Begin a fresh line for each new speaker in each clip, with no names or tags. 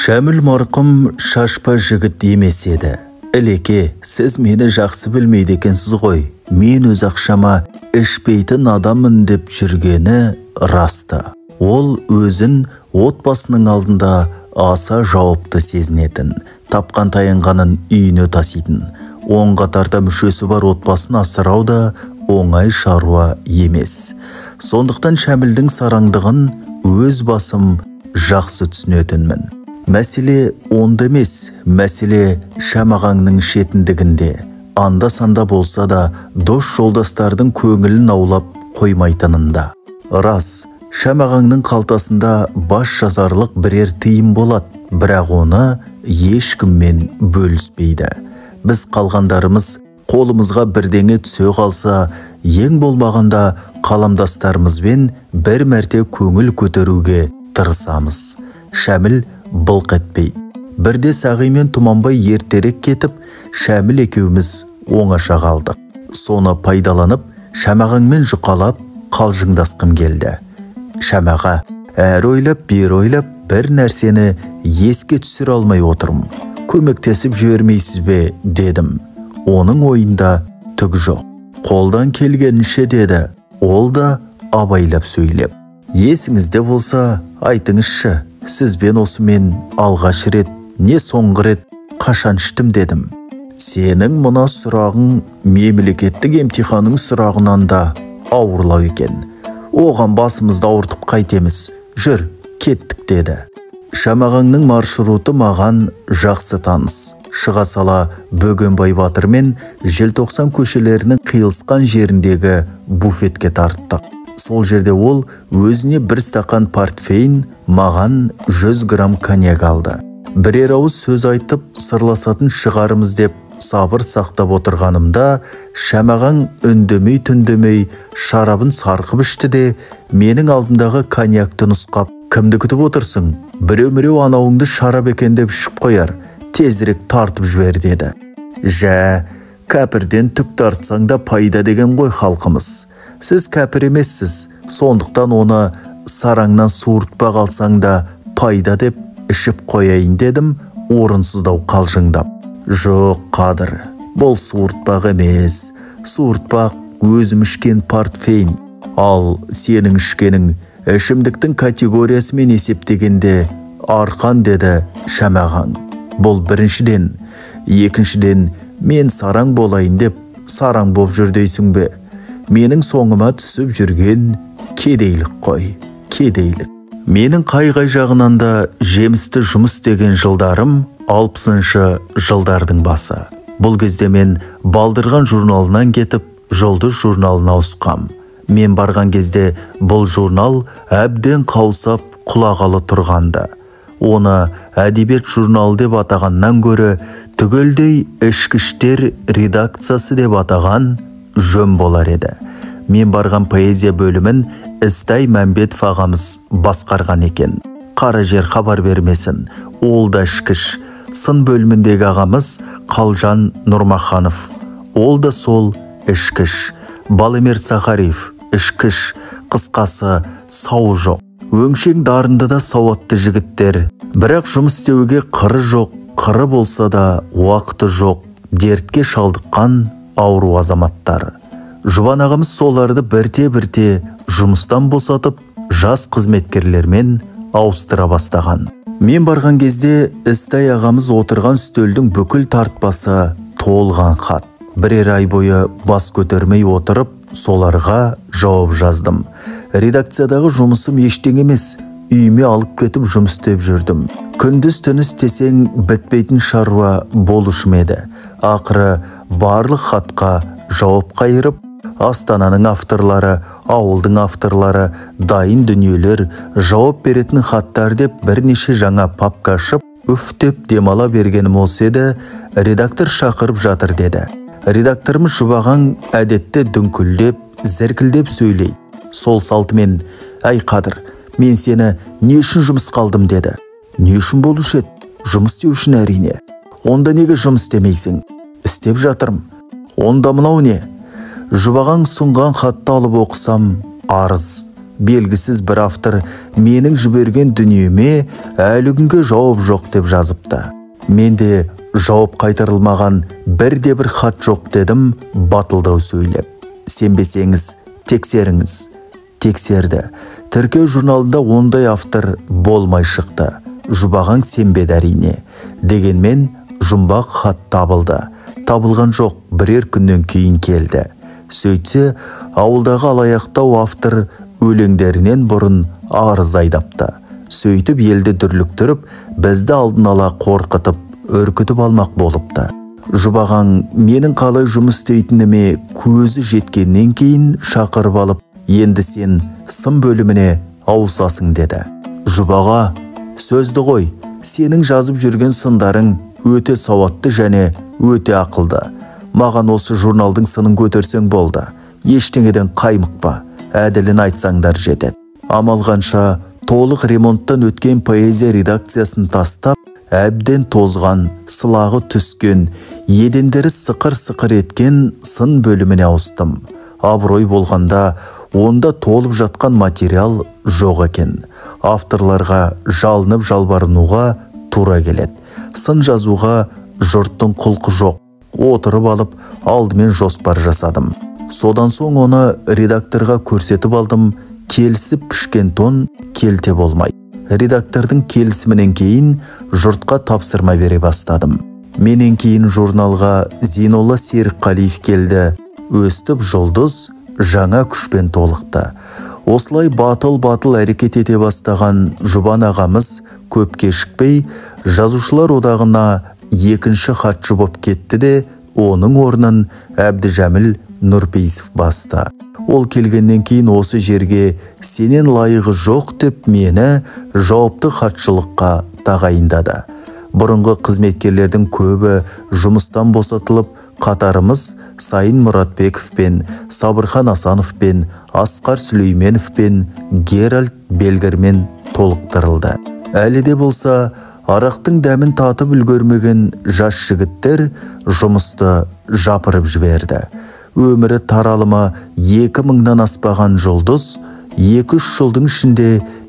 Шәміл марқым шашпа жігіт емес еді. Ілеке, сіз мені жақсы білмейді екенсіз ғой. Мен өз ақшама ішпейтін адаммын деп жүргені расты. Ол өзін отбасының алдында аса жауапты сезінетін, тапқан таянғанын үйіне таситын. Онға тарта мүшесі бар отбасын асырау да оңай шаруа емес. Сондықтан Шәмілдің сараңдығын өз басым жақсы түсінетінмін. Мәселе онда емес, мәселе Шәмағаңның шетіндігінде. Анда-санда болса да дос жолдастардың көңілін аулап қоймайтынында. Рас, Шәмағаңның қалтасында баш жазарлық бірер тиын болады, бірақ оны ешкіммен бөліспейді. Біз қалғандарымыз қолымызға бірдеңе түсе қалса, ең болмағанда қаламдастарымызбен бір мәрте көңіл көтеруге тырысамыз. Шәміл былқ етпейді. Бірде Сағи мен Тұманбай ертерек кетіп, Шәміл екеуміз оңаша қалдық. Соны пайдаланып, Шәмағаңмен жұқалап, қалжыңдасқым келді. Шәмаға, әр ойлап, бер ойлап, бір нәрсені еске түсіре алмай отырмын. Көмектесіп жібермейсіз бе, дедім. Оның ойында түк жоқ. Қолдан келгенінше деді. Ол да абайлап сөйлеп. Есіңізде болса, айтыңызшы, сізбен осы мен алғаш рет, не соңғы рет қашан іштім дедім. Сенің мына сұрағың мемлекеттік емтиханның сұрағынан да ауырлау екен. Оған басымызды ауыртып қайтеміз. Жүр, кеттік деді. Шәмағаңның маршруты маған жақсы таныс. Шыға сала Бөгенбай Батыр мен Желтоқсан көшелерінің қиылысқан жеріндегі буфетке тарттық. Сол жерде ол өзіне бір стақан портфейн, маған 100 грамм коньяк алды. Бірер ауыз сөз айтып сырласатын шығарымыз деп сабыр сақтап отырғанымда, Шәмағаң үндемей түндемей шарабын сарқып ішті де, менің алдымдағы коньякты нұсқап, кімді күтіп отырсың? Біреу-міреу анауыңды шарап екен деп ішіп қояр, тезірек тартып жібер деді. Жә, кәпірден түк тартсаң да пайда деген ғой халқымыз. Сіз кәпір емессіз, сондықтан оны сараңнан суыртпа қалсаң да пайда деп ішіп қояйын дедім, орынсыздау қалжыңдап. Жоқ, Қадыр, бұл суыртпақ емес. Суыртпақ өзім ішкен портфейн. Ал сенің ішкенің ішімдіктің категориясымен есептегенде арқан, деді Шәмағаң. Бұл біріншіден. Екіншіден, мен сараң болайын деп сараң боп жүрдейсің бе? Менің соңыма түсіп жүрген кедейлік қой, кедейлік. Менің қай-қай жағынан да жемісті жұмыс деген жылдарым 60-шы жылдардың басы. Бұл кезде мен Балдырған журналынан кетіп, Жұлдыз журналына ауысқам. Мен барған кезде бұл журнал әбден қаусап құлағалы тұрғанды. Оны әдебиет журналы деп атағаннан гөрі түгелдей ішкі іштер редакциясы деп атаған жөн болар еді. Мен барған поэзия бөлімін Істай Мәмбетов ағамыз басқарған екен. Қара жер хабар бермесін, ол да ішкіш. Сын бөліміндегі ағамыз Қалжан Нұрмаханов, ол да сол ішкіш. Балемер Сахарев ішкіш. Қысқасы сау жоқ. Өңшең дарынды да сауатты жігіттер. Бірақ жұмыс істеуге қыры жоқ, қыры болса да уақыты жоқ. Дертке шалдыққан ауру азаматтар. Жұбан ағамыз соларды бірте-бірте жұмыстан босатып, жас қызметкерлермен ауыстыра бастаған. Мен барған кезде Істай ағамыз отырған үстелдің бүкіл тартпасы толған хат. Бірер ай бойы бас көтермей отырып, соларға жауап жаздым. Редакциядағы жұмысым ештеңе емес, үйіме алып кетіп жұмыс істеп жүрдім. Күндіз-түні істесең бітпейтін шаруа болушы еді. Ақыры барлық хатқа жауап қайырып, Астананың авторлары, ауылдың авторлары, дайын дүниелер, жауап беретін хаттар деп бірнеше жаңа папка ашып, үфтеп демала бергенім осы еді, редактор шақырып жатыр деді. Редакторымыз Жұбағаң әдетте дүңкілдеп, зіркілдеп сөйлейді. Сол салтымен, әй Қадыр, мен сені не үшін жұмыс қалдым деді. Не үшін болушы еді? Жұмыс істеу үшін әрине. Онда неге жұмыс істемейсің? Істеп жатырмын. Онда мынау не? Жұбағаң сұнған хатты алып оқысам, арыз. белгісіз бір автор менің жіберген дүниеме әлі күнге жауап жоқ деп жазыпты. Менде жауап қайтарылмаған бірде бір хат жоқ дедім батылдау сөйлеп. Сенбесеңіз тексеріңіз. Тексерді. Тіркеу журналында ондай автор болмай шықты. Жұбағаң сенбеді әрине. Дегенмен жұмбақ хат табылды. Табылған жоқ, бірер күннен кейін келді. Сөйтсе, ауылдағы алаяқтау автор өлеңдерінен бұрын арыз айдапты. Сөйтіп елді дүрліктіріп, бізді алдын ала қорқытып, үркітіп алмақ болыпты. Жұбағаң менің қалай жұмыс істейтініме көзі жеткеннен кейін шақырып алып, енді сен сын бөліміне ауысасың деді. Жұбаға, сөзді ғой, сенің жазып жүрген сындарың өте сауатты және өте ақылды. Маған осы журналдың сынын көтерсең болды. Ештеңеден қаймықпа, әділін айтсаңдар жетеді. Амал қанша толық ремонттан өткен поэзия редакциясын тастап, әбден тозған, сылағы түскен, едендері сықыр-сықыр еткен сын бөліміне ауыстым. Абырой болғанда, онда толып жатқан материал жоқ екен. Авторларға жалынып жалбарынуға тура келеді. Сын жазуға жұрттың құлқы жоқ. Отырып алып, алдымен жоспар жасадым. Содан соң оны редакторға көрсетіп алдым. Келісіп пішкен тон келте болмайды. Редактордың келісімінен кейін жұртқа тапсырма бере бастадым. Менен кейін журналға Зейнолла Серікқалиев келді. Өстіп жұлдыз жаңа күшпен толықты. Осылай батыл-батыл әрекет ете бастаған Жұбан ағамыз көп кешікпей жазушылар одағына екінші хатшы боп кетті де, оның орнын Әбдіжәміл Нұрпейісов басты. Ол келгеннен кейін осы жерге сенен лайығы жоқ деп мені жауапты хатшылыққа тағайындады. Бұрынғы қызметкерлердің көбі жұмыстан босатылып, қатарымыз Сайын Мұратбеков пен Сабырхан Асанов пен Асқар Сүлейменов пен Геральд Белгермен толықтырылды. Әлі де болса, арақтың дәмін татып үлгермеген жас жігіттер жұмысты жапырып жіберді. Өмірі таралымы 2000-нан аспаған жұлдыз 2-3 жылдың ішінде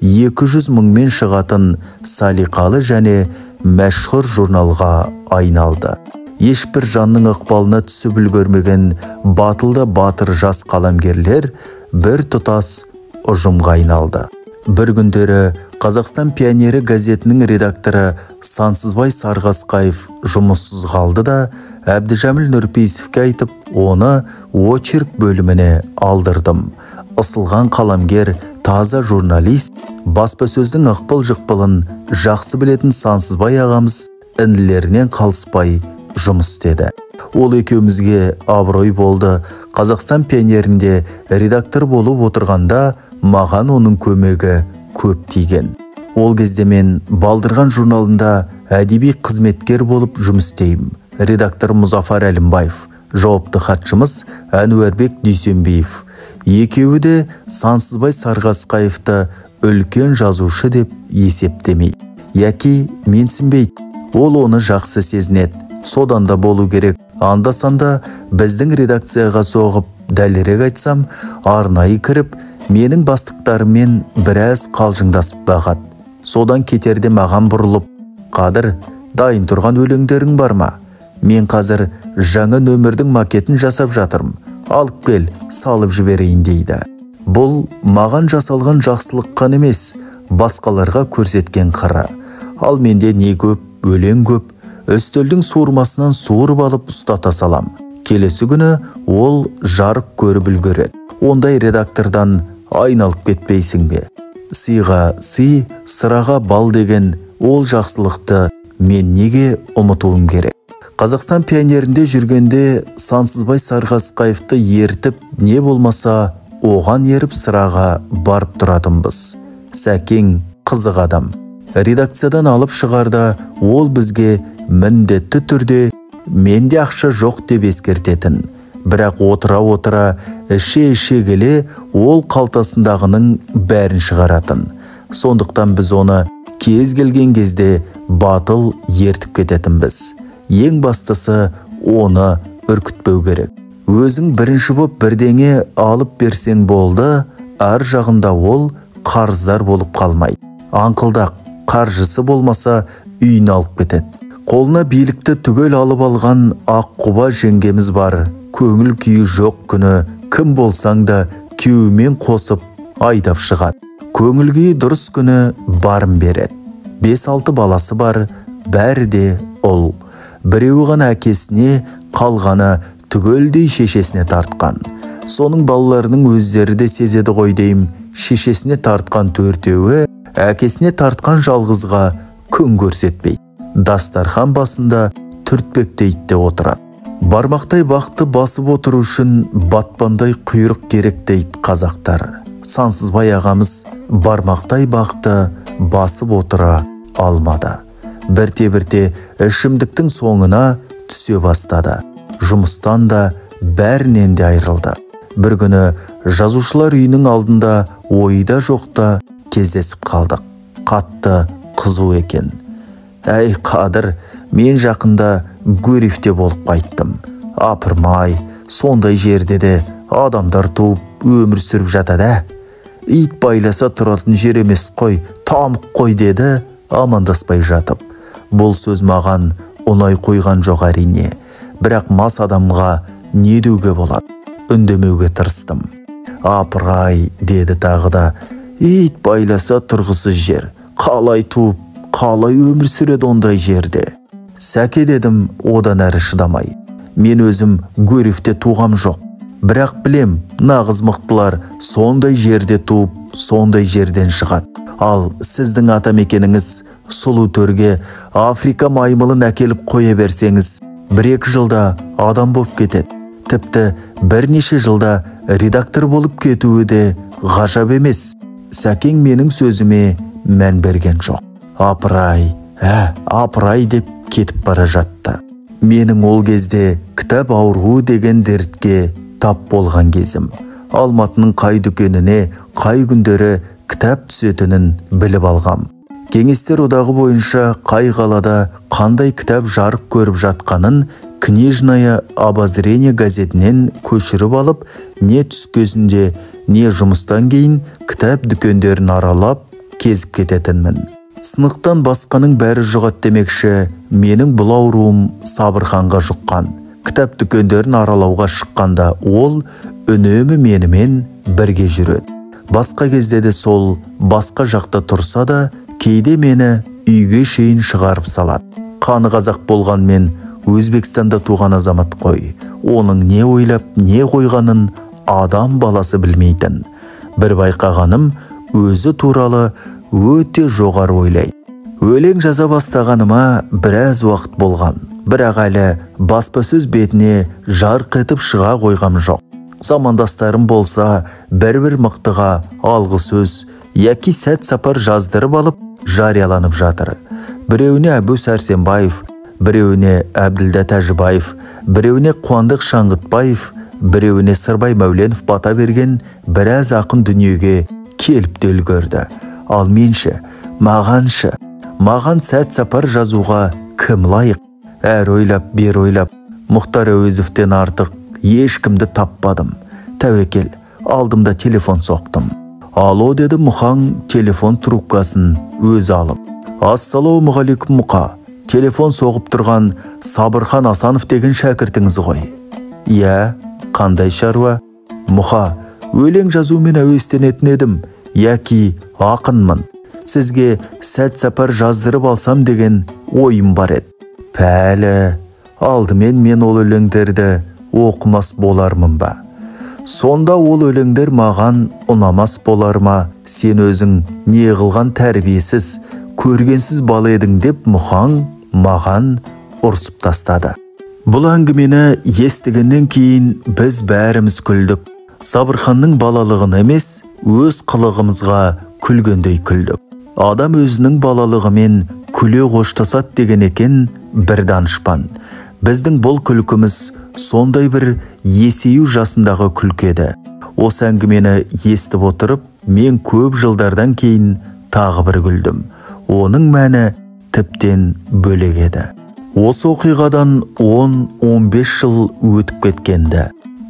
200 мыңмен шығатын салиқалы және мәшһүр журналға айналды. Ешбір жанның ықпалына түсіп үлгермеген батылда батыр жас қаламгерлер бір тұтас ұжымға айналды. Бір күндері Қазақстан пионері газетінің редакторы Сансызбай Сарғасқаев жұмыссыз қалды да, Әбдіжәміл Нұрпейісовке айтып, оны очерк бөліміне алдырдым. Ысылған қаламгер, таза журналист, баспасөздің ықпыл-жықпылын жақсы білетін Сансызбай ағамыз інілерінен қалыспай жұмыс істеді. Ол екеумізге абырой болды. Қазақстан пионерінде редактор болып отырғанда маған оның көмегі көп тиген. Ол кезде мен Балдырған журналында әдеби қызметкер болып жұмыс істеймін. Редактор Мұзафар Әлімбаев, жауапты хатшымыз Әнуарбек Дүйсенбиев. Екеуі де Сансызбай Сарғасқаевты үлкен жазушы деп есептемейді. Яки менсінбейді. Ол оны жақсы сезінеді. Содан да болу керек. Анда-санда біздің редакцияға соғып, дәлірек айтсам, арнайы кіріп, менің бастықтарымен біраз қалжыңдасып бағады. Содан кетерде маған бұрылып, «Қадыр, дайын тұрған өлеңдерің бар ма? Мен қазір жаңа нөмірдің макетін жасап жатырмын. Алып кел, салып жіберейін» дейді. Бұл маған жасалған жақсылық қана емес, басқаларға көрсеткен қыры. Ал менде не көп, өлең көп. Үстелдің суырмасынан суырып алып ұстата салам. Келесі күні ол жарық көріп үлгереді. Ондай редактордан айналып кетпейсің бе? Сыйға сый, сыраға бал деген ол жақсылықты мен неге ұмытуым керек? Қазақстан пионерінде жүргенде Сансызбай Сарғасқаевты ертіп, не болмаса оған еріп сыраға барып тұратынбыз. Сәкең қызық адам. Редакциядан алып шығарда ол бізге міндетті түрде менде ақша жоқ деп ескертетін. Бірақ отыра-отыра, іше-іше келе ол қалтасындағының бәрін шығаратын. Сондықтан біз оны кез келген кезде батыл ертіп кететінбіз. Ең бастысы оны үркітпеу керек. Өзің бірінші боп бірдеңе алып берсең болды, ар жағында ол қарыздар болып қалмайды. Аңқылдақ қаржысы болмаса үйін алып кетеді. Қолына билікті түгел алып алған Аққұба жеңгеміз бар. Көңіл күйі жоқ күні кім болсаң да күйеуімен қосып айдап шығады. Көңіл күйі дұрыс күні барын береді. 5-6 баласы бар, бәрі де ұл. Біреуі ғана әкесіне, қалғаны түгелдей шешесіне тартқан. Соның балаларының өздері де сезеді ғой дейм. Шешесіне тартқан 4-еуі әкесіне тартқан жалғызға күн көрсетпейді. Дастархан басында түртпектейді де отырады. Бармақтай бақты басып отыру үшін батпандай құйрық керек дейді қазақтар. Сансызбай ағамыз бармақтай бақты басып отыра алмады. Бірте-бірте ішімдіктің соңына түсе бастады. Жұмыстан да бәрінен де айрылды. Бір күні жазушылар үйінің алдында ойда жоқта кездесіп қалдық. Қатты қызу екен. Әй Қадыр, мен жақында Гурьевте болып қайттым. Апырмай, сондай жерде де адамдар туып өмір сүріп жатады. Ит байласа тұратын жер емес қой, тамық қой деді амандаспай жатып. Бұл сөз маған ұнай қойған жоқ әрине. Бірақ мас адамға не деуге болады? Үндемеуге тырыстым. Апырай, деді тағы да. Ит байласа тұрғысыз жер. Қалай туып, қалай өмір сүреді ондай жерде? Сәке, дедім одан әрі шыдамай. Мен өзім Гурьевте туғам жоқ. Бірақ білем, нағыз мықтылар сондай жерде туып, сондай жерден шығады. Ал сіздің атамекеніңіз сұлу төрге Африка маймылын әкеліп қоя берсеңіз, 1-2 жылда адам болып кетеді. Тіпті бірнеше жылда редактор болып кетуі де ғажап емес. Сәкең менің сөзіме мән берген жоқ. Апырай, апырай деп кетіп бара жатты. Менің ол кезде кітап ауруы деген дертке тап болған кезім. Алматының қай дүкеніне, қай күндері кітап түсетінін біліп алғам. Кеңестер одағы бойынша қай қалада қандай кітап жарық көріп жатқанын Книжное обозрение газетінен көшіріп алып, не түс кезінде, не жұмыстан кейін кітап дүкендерін аралап кезіп кететінмін. Сынықтан басқаның бәрі жұғат демекші, менің бұл ауруым Сабырханға жұққан. Кітап дүкендерін аралауға шыққанда ол үнемі менімен бірге жүреді. Басқа кезде де сол басқа жақта тұрса да, кейде мені үйге шейін шығарып салады. Қаны қазақ болған мен Өзбекстанда туған азамат қой. Оның не ойлап, не қойғанын адам баласы білмейтін. Бір байқағаным, өзі туралы өте жоғары ойлайды. Өлең жаза бастағаныма біраз уақыт болған. Бірақ әлі баспасөз бетіне жарқ етіп шыға қойғам жоқ. Замандастарым болса, бір-бір мықтыға алғы сөз, яки сәт сапар жаздырып алып, жарияланып жатыр. Біреуіне Әбу Сәрсенбаев, біреуіне Әбділда Тәжібаев, біреуіне Қуандық Шаңғытбаев, біреуіне Сырбай Мәуленов бата берген біраз ақын дүниеге келіп те үлгерді. Ал менші, маған сәт сапар жазуға кім лайық? Әр ойлап, бер ойлап, Мұхтар Әуезовтен артық ешкімді таппадым. Тәуекел, алдымда телефон соқтым. Алло, деді Мұхаң телефон трубкасын өзі алып. Ассалаумағалейкум Мұқа. Телефон соғып тұрған Сабырхан Асанов деген шәкіртіңіз ғой. Иә, қандай шаруа? Мұқа, өлең жазумен әуестенетін едім, яки ақынмын. Сізге сәт сапар жаздырып алсам деген ойым бар еді. Пәлі, алдымен мен ол өлеңдерді оқымас болармын ба? Сонда ол өлеңдер маған ұнамас болар ма? Сен өзің не қылған тәрбиесіз, көргенсіз бала едің деп Мұхаң маған ұрсып тастады. Бұл әңгімені естігеннен кейін біз бәріміз күлдік. Сабырханның балалығын емес, өз қылығымызға күлгендей күлдік. Адам өзінің балалығымен күле қоштасады деген екен бір данышпан. Біздің бұл күлкіміз сондай бір есею жасындағы күлкеді. Осы әңгімені естіп отырып, мен көп жылдардан кейін тағы бір күлдім. Оның мәні тіптен бөлек еді. Осы оқиғадан 10-15 жыл өтіп кеткенді.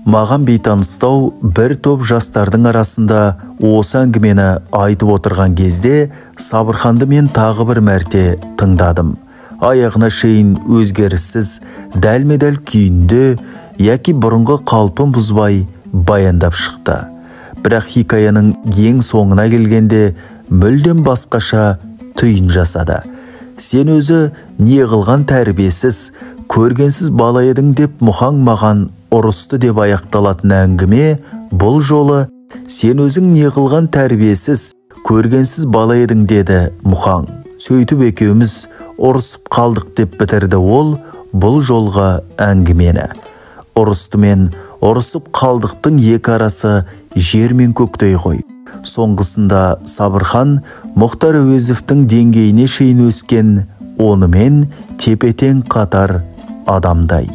Маған бейтаныстау бір топ жастардың арасында осы әңгімені айтып отырған кезде Сабырханды мен тағы бір мәрте тыңдадым. Аяғына шейін өзгеріссіз, дәлме-дәл күйінде, яки бұрынғы қалпын бұзбай баяндап шықты. Бірақ хикаяның ең соңына келгенде мүлдем басқаша түйін жасады. Сен өзі не қылған тәрбиесіз, көргенсіз бала едің деп Мұхаң маған ұрысты деп аяқталатын әңгіме бұл жолы сен өзің не қылған тәрбиесіз, көргенсіз бала едің деді Мұхаң. Сөйтіп екеуміз ұрысып қалдық деп бітірді ол бұл жолға әңгімені. Ұрысты мен ұрысып қалдықтың екі арасы жер мен көктей ғой. Соңғысында Сабырхан Мұхтар Әуезовтің деңгейіне шейін өскен, онымен тепе-тең қатар адамдай.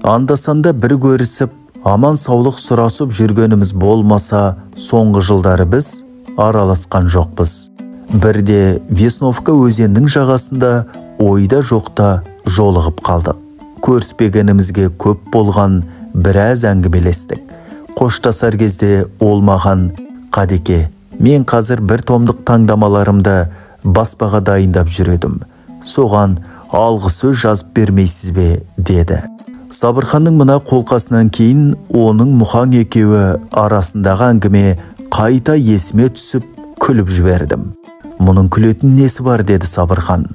Анда-санда бір көрісіп, аман саулық сұрасып жүргеніміз болмаса, соңғы жылдары біз араласқан жоқпыз. Бірде Весновка өзенінің жағасында ойда жоқта жолығып қалдық. Көріспегенімізге көп болған біраз әңгімелестік. Қоштасар кезде ол маған: «Қадеке, мен қазір бір томдық таңдамаларымды баспаға дайындап жүредім. Соған алғы сөз жазып бермейсіз бе?» деді. Сабырханның мына қолқасынан кейін оның Мұхаң екеуі арасындағы әңгіме қайта есіме түсіп күліп жібердім. «Мұның күлетін несі бар?» деді Сабырхан.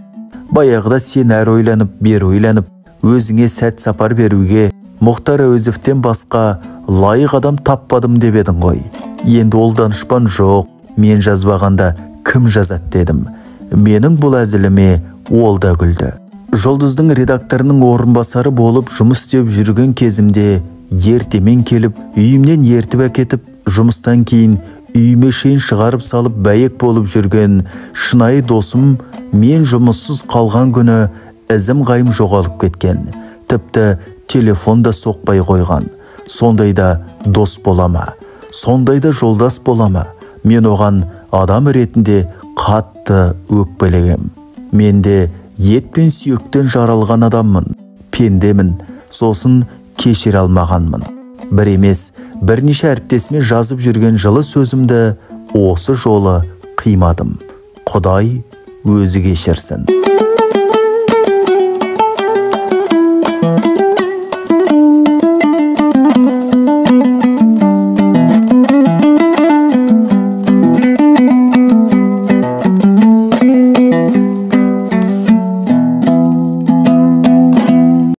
«Баяғыда сен әр ойланып, бер ойланып, өзіңе сәт сапар беруге Мұхтар Әуезовтен басқа лайық адам таппадым деп едің ғой. Енді ол данышпан жоқ, мен жазбағанда кім жазады?» дедім. Менің бұл әзіліме ол да күлді. Жұлдыздың редакторының орынбасары болып жұмыс істеп жүрген кезімде ертемен келіп, үйімнен ертіп әкетіп, жұмыстан кейін үйіме шейін шығарып салып бәйек болып жүрген шынайы досым мен жұмыссыз қалған күні ізім қайым жоғалып кеткен. Тіпті телефон да соқпай қойған. Сондайда дос болама, сондайда жолдас болама. Мен оған адам ретінде қатты өкпелегем. Менде ет пен сүйектен жаралған адаммын, пендемін, сосын кешіре алмағанмын. Бір емес, бірнеше әріптесіме жазып жүрген жылы сөзімді осы жолы қимадым. Құдай өзі кешірсін.